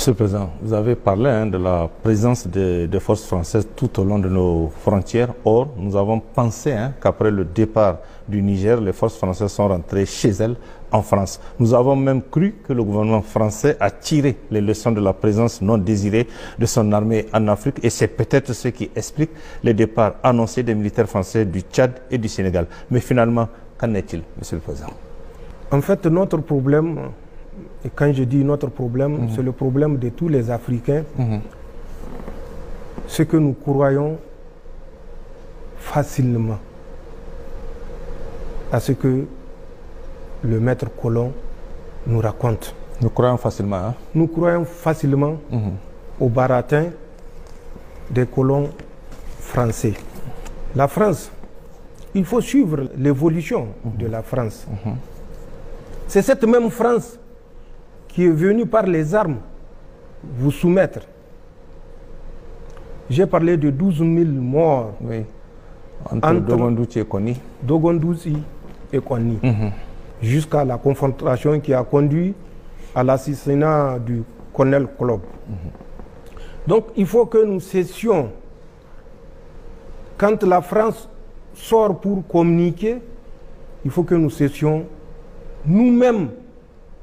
Monsieur le Président, vous avez parlé de la présence des forces françaises tout au long de nos frontières. Or, nous avons pensé qu'après le départ du Niger, les forces françaises sont rentrées chez elles en France. Nous avons même cru que le gouvernement français a tiré les leçons de la présence non désirée de son armée en Afrique, et c'est peut-être ce qui explique les départs annoncés des militaires français du Tchad et du Sénégal. Mais finalement, qu'en est-il, Monsieur le Président? En fait, notre problème, et quand je dis notre problème, c'est le problème de tous les Africains, ce que nous croyons facilement à ce que le maître colon nous raconte. Nous croyons facilement. Nous croyons facilement au baratin des colons français. La France, il faut suivre l'évolution de la France. C'est cette même France qui est venue par les armes vous soumettre. J'ai parlé de 12 000 morts entre Dogondouchi et Kony. Dogondouchi et Kony. Jusqu'à la confrontation qui a conduit à l'assassinat du colonel Club. Donc il faut que nous cessions. Quand la France sort pour communiquer, il faut que nous cessions nous-mêmes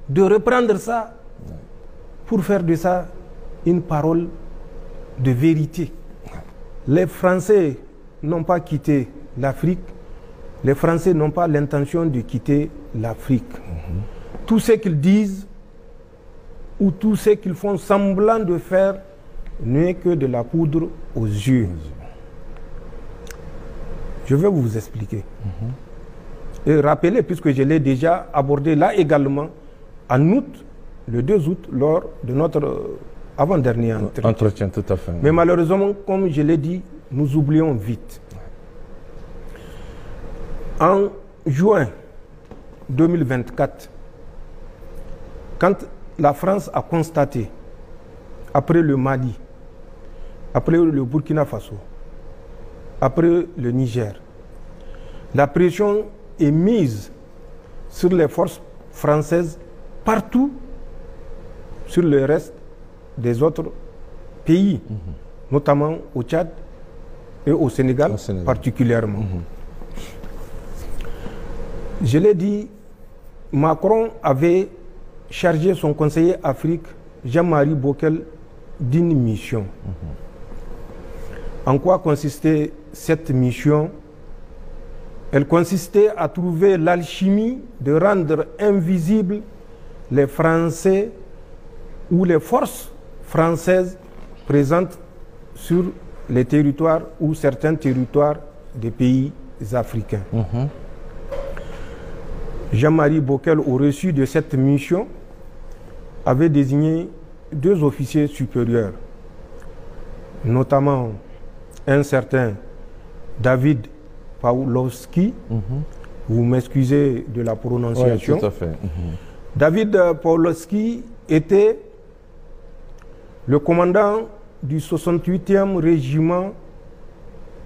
de reprendre ça pour faire de ça une parole de vérité. Les Français n'ont pas quitté l'Afrique. Les Français n'ont pas l'intention de quitter l'Afrique. Tout ce qu'ils disent ou tout ce qu'ils font semblant de faire n'est que de la poudre aux yeux. Je vais vous expliquer. Et rappeler, puisque je l'ai déjà abordé là également, en août, le 2 août, lors de notre avant-dernier entretien. Tout à fait. Mais malheureusement, comme je l'ai dit, nous oublions vite. En juin 2024, quand la France a constaté, après le Mali, après le Burkina Faso, après le Niger, la pression est mise sur les forces françaises partout sur le reste des autres pays, notamment au Tchad et au Sénégal, particulièrement. Je l'ai dit, Macron avait chargé son conseiller Afrique, Jean-Marie Bockel, d'une mission. En quoi consistait cette mission? Elle consistait à trouver l'alchimie de rendre invisibles les Français ou les forces françaises présentes sur les territoires ou certains territoires des pays africains. Jean-Marie Bockel, au reçu de cette mission, avait désigné 2 officiers supérieurs, notamment un certain David Pawlowski, vous m'excusez de la prononciation. Oui, tout à fait. David Pawlowski était le commandant du 68e régiment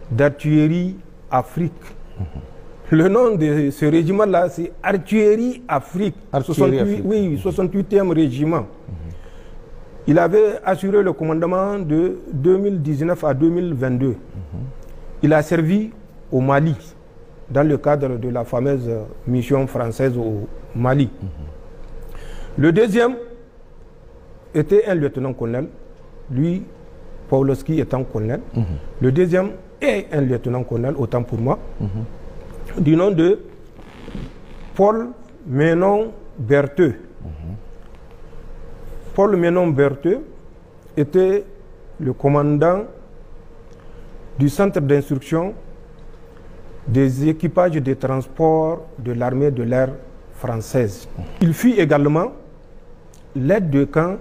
d'artillerie Afrique. Le nom de ce régiment-là, c'est Artillerie Afrique. 68e régiment. Il avait assuré le commandement de 2019 à 2022. Il a servi au Mali, dans le cadre de la fameuse mission française au Mali. Le deuxième était un lieutenant-colonel, lui, Pawlowski étant colonel. Le deuxième est un lieutenant-colonel, autant pour moi, du nom de Paul Menon-Bertheux. Paul Menon-Bertheux était le commandant du centre d'instruction des équipages de transport de l'armée de l'air française. Il fut également l'aide de camp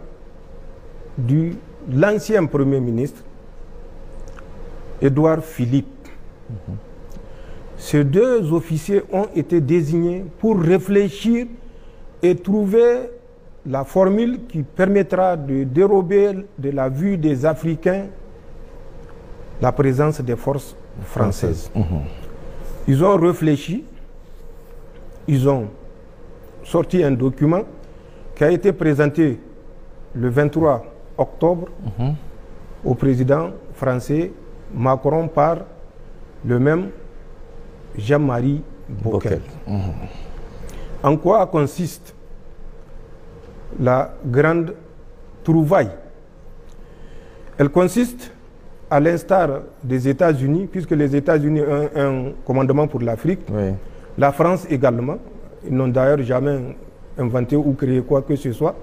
de l'ancien Premier ministre, Édouard Philippe. Ces 2 officiers ont été désignés pour réfléchir et trouver la formule qui permettra de dérober de la vue des Africains la présence des forces françaises. Ils ont réfléchi, ils ont sorti un document qui a été présenté le 23 octobre au président français Macron par le même Jean-Marie Bockel. En quoi consiste la grande trouvaille? Elle consiste, à l'instar des États-Unis, puisque les États-Unis ont un commandement pour l'Afrique, la France également. Ils n'ont d'ailleurs jamais inventé ou créé quoi que ce soit,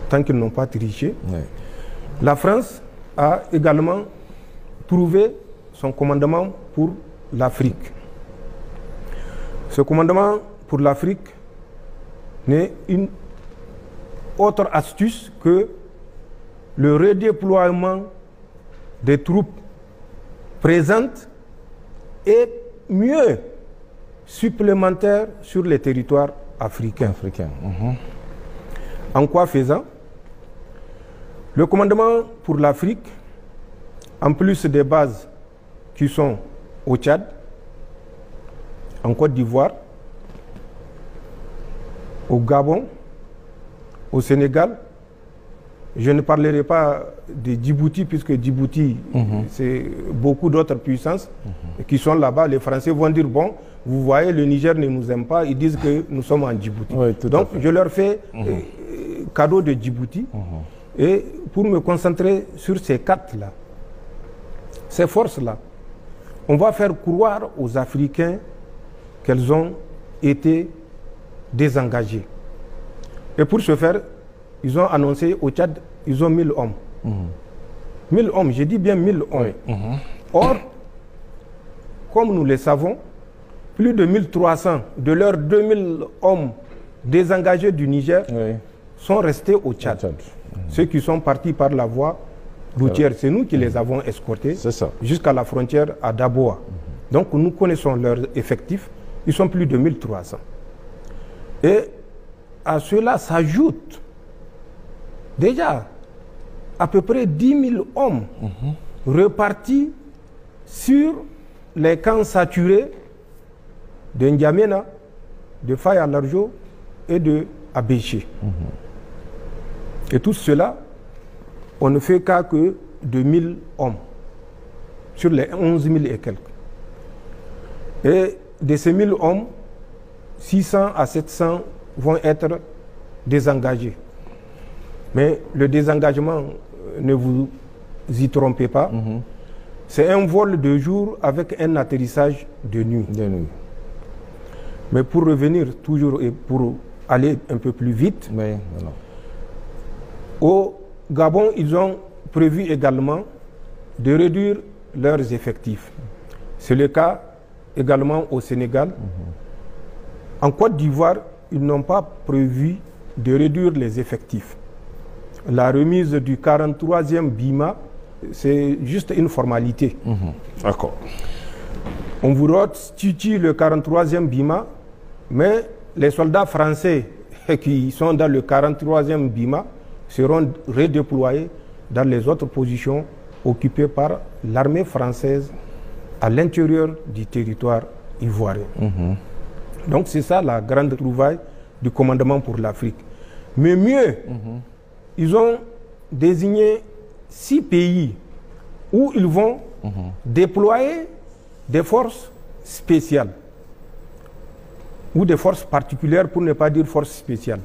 tant qu'ils n'ont pas triché. La France a également trouvé son commandement pour l'Afrique. Ce commandement pour l'Afrique n'est une autre astuce que le redéploiement des troupes présentes et mieux supplémentaires sur les territoires africains. En quoi faisant? Le commandement pour l'Afrique, en plus des bases qui sont au Tchad, en Côte d'Ivoire, au Gabon, au Sénégal. Je ne parlerai pas de Djibouti, puisque Djibouti, c'est beaucoup d'autres puissances qui sont là-bas. Les Français vont dire, bon, vous voyez, le Niger ne nous aime pas, ils disent que nous sommes en Djibouti. Donc, je leur fais cadeau de Djibouti, et pour me concentrer sur ces quatre-là, ces forces-là, on va faire croire aux Africains qu'elles ont été désengagées. Et pour ce faire, ils ont annoncé au Tchad, ils ont 1000 hommes. 1000 hommes, j'ai dit bien 1000 hommes. Or, comme nous le savons, plus de 1300 de leurs 2000 hommes désengagés du Niger sont restés au Tchad. Ceux qui sont partis par la voie routière, c'est nous qui les avons escortés jusqu'à la frontière à Daboa. Donc nous connaissons leurs effectifs, ils sont plus de 1300. Et à cela s'ajoute déjà à peu près 10 000 hommes repartis sur les camps saturés de N'Djamena, de Faye à Larjo et de Abéché. Et tout cela, on ne fait qu'à que de 1000 hommes sur les 11 000 et quelques. Et de ces 1000 hommes, 600 à 700 vont être désengagés. Mais le désengagement, ne vous y trompez pas, c'est un vol de jour avec un atterrissage de nuit. Mais pour revenir toujours et pour aller un peu plus vite, au Gabon, ils ont prévu également de réduire leurs effectifs. C'est le cas également au Sénégal. En Côte d'Ivoire, ils n'ont pas prévu de réduire les effectifs. La remise du 43e BIMA, c'est juste une formalité. D'accord. On vous restitue le 43e BIMA, mais les soldats français qui sont dans le 43e BIMA seront redéployés dans les autres positions occupées par l'armée française à l'intérieur du territoire ivoirien. Donc c'est ça la grande trouvaille du commandement pour l'Afrique. Mais mieux, ils ont désigné 6 pays où ils vont déployer des forces spéciales ou des forces particulières, pour ne pas dire forces spéciales.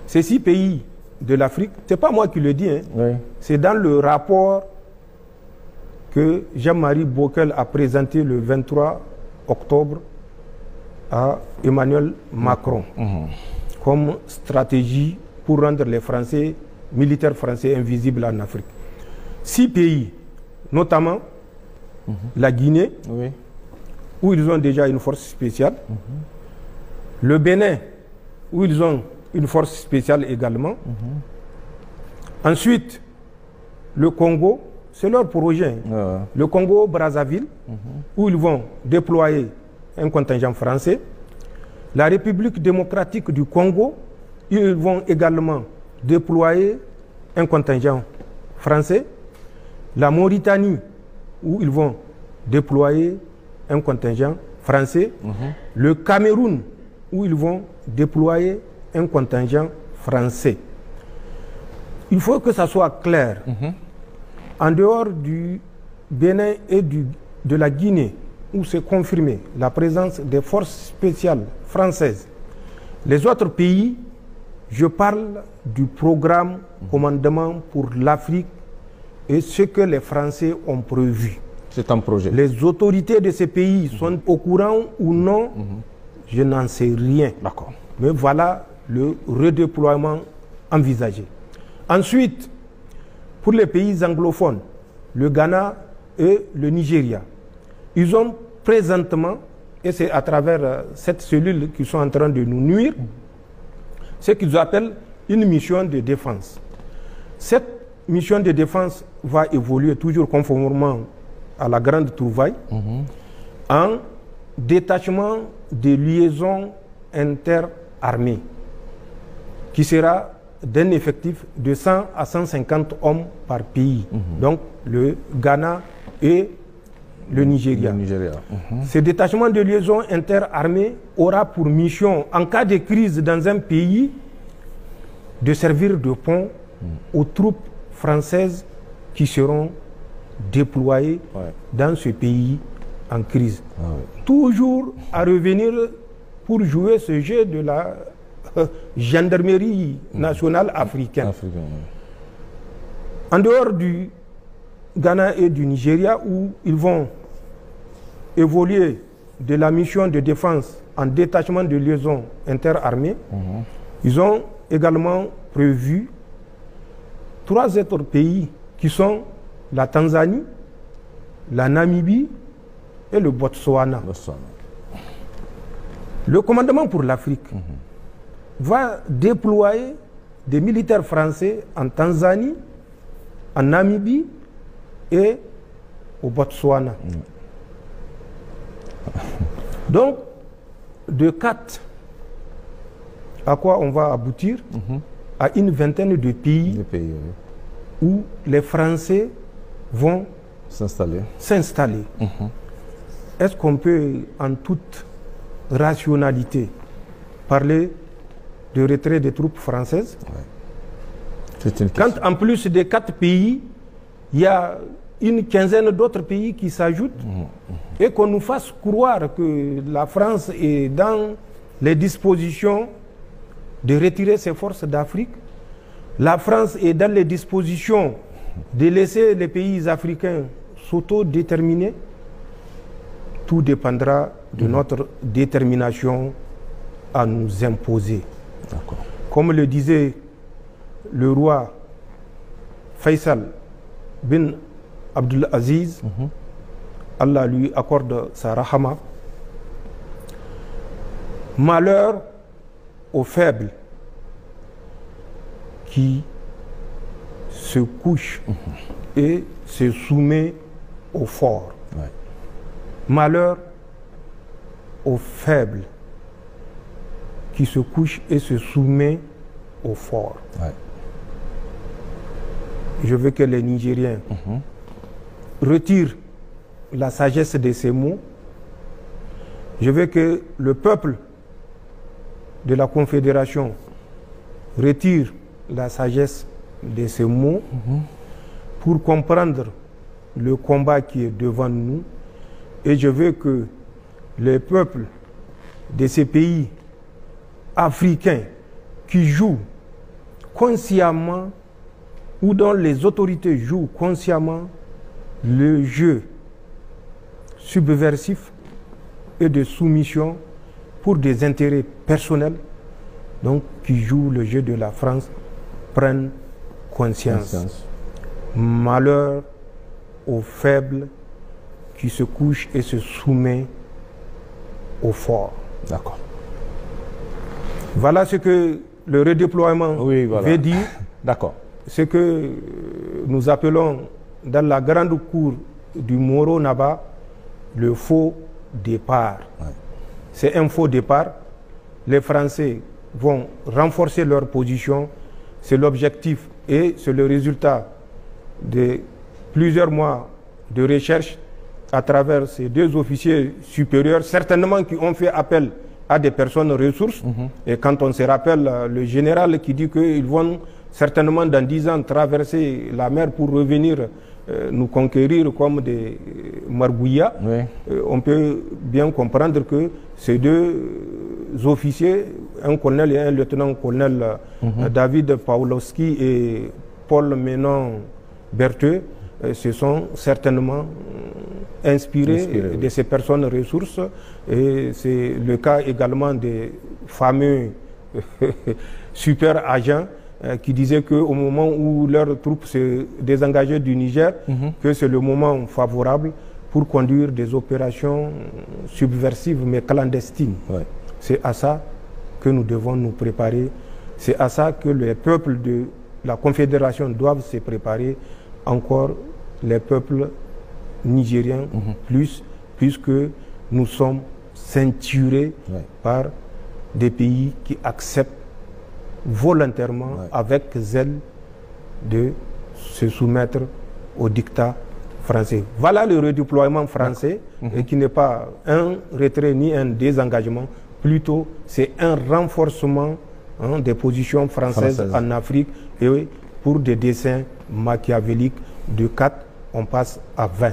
Ces 6 pays de l'Afrique, ce n'est pas moi qui le dis, c'est dans le rapport que Jean-Marie Bockel a présenté le 23 octobre à Emmanuel Macron comme stratégie pour rendre les Français, militaires français, invisibles en Afrique. 6 pays, notamment la Guinée, où ils ont déjà une force spéciale, le Bénin, où ils ont une force spéciale également. Ensuite, le Congo, c'est leur projet. Le Congo-Brazzaville, où ils vont déployer un contingent français. La République démocratique du Congo, ils vont également déployer un contingent français. La Mauritanie, où ils vont déployer un contingent français. Le Cameroun, où ils vont déployer un contingent français. il faut que ça soit clair. En dehors du Bénin et de la Guinée, où c'est confirmé la présence des forces spéciales françaises, les autres pays, je parle du programme Commandement pour l'Afrique et ce que les Français ont prévu. C'est un projet. Les autorités de ces pays sont au courant ou non, je n'en sais rien. D'accord. Mais voilà le redéploiement envisagé. Ensuite, pour les pays anglophones, le Ghana et le Nigeria, ils ont présentement, et c'est à travers cette cellule qu'ils sont en train de nous nuire, ce qu'ils appellent une mission de défense. Cette mission de défense va évoluer toujours conformément à la grande trouvaille en détachement de liaisons interarmées qui sera d'un effectif de 100 à 150 hommes par pays. Donc le Ghana et le Nigeria. Ce détachement de liaison interarmée aura pour mission, en cas de crise dans un pays, de servir de pont aux troupes françaises qui seront déployées dans ce pays en crise. Toujours à revenir pour jouer ce jeu de la gendarmerie nationale africaine. En dehors du Ghana et du Nigeria, où ils vont évoluer de la mission de défense en détachement de liaison interarmée, ils ont également prévu 3 autres pays qui sont la Tanzanie, la Namibie et le Botswana. Le commandement pour l'Afrique va déployer des militaires français en Tanzanie, en Namibie et au Botswana. Donc, de 4, à quoi on va aboutir? À une vingtaine de pays, où les Français vont s'installer. Est-ce qu'on peut, en toute rationalité, parler de retrait des troupes françaises? Quand en plus des 4 pays, il y a une quinzaine d'autres pays qui s'ajoutent, et qu'on nous fasse croire que la France est dans les dispositions de retirer ses forces d'Afrique, la France est dans les dispositions de laisser les pays africains s'autodéterminer, tout dépendra de notre détermination à nous imposer. Comme le disait le roi Faisal bin Abdul Aziz, Allah lui accorde sa rahama, malheur aux faibles qui se couchent et se soumet aux forts. Malheur aux faibles qui se couchent et se soumet aux forts. Je veux que les Nigériens retirent la sagesse de ces mots. Je veux que le peuple de la Confédération retire la sagesse de ces mots pour comprendre le combat qui est devant nous. Et je veux que les peuples de ces pays africains qui jouent consciemment ou dont les autorités jouent consciemment le jeu subversif et de soumission pour des intérêts personnels, donc qui jouent le jeu de la France, prennent conscience. Malheur aux faibles qui se couchent et se soumettent aux forts. D'accord. Voilà ce que le redéploiement veut dire. D'accord. Ce que nous appelons dans la grande cour du Moro Naba le faux départ. C'est un faux départ. Les Français vont renforcer leur position. C'est l'objectif et c'est le résultat de plusieurs mois de recherche à travers ces 2 officiers supérieurs, certainement qui ont fait appel à des personnes ressources. Et quand on se rappelle le général qui dit qu'ils vont certainement dans 10 ans traverser la mer pour revenir nous conquérir comme des margouillas, on peut bien comprendre que ces deux officiers, un colonel et un lieutenant-colonel, David Pawlowski et Paul Menon-Bertheux, se sont certainement inspirés de ces personnes ressources. Et c'est le cas également des fameux super agents qui disaient qu'au moment où leurs troupes se désengageaient du Niger, que c'est le moment favorable pour conduire des opérations subversives mais clandestines. C'est à ça que nous devons nous préparer. C'est à ça que les peuples de la Confédération doivent se préparer, encore les peuples nigériens plus, puisque nous sommes ceinturés par des pays qui acceptent volontairement, avec zèle, de se soumettre au dictat français. Voilà le redéploiement français, qui n'est pas un retrait ni un désengagement, plutôt c'est un renforcement des positions françaises en Afrique, et pour des desseins machiavéliques de 4, on passe à 20.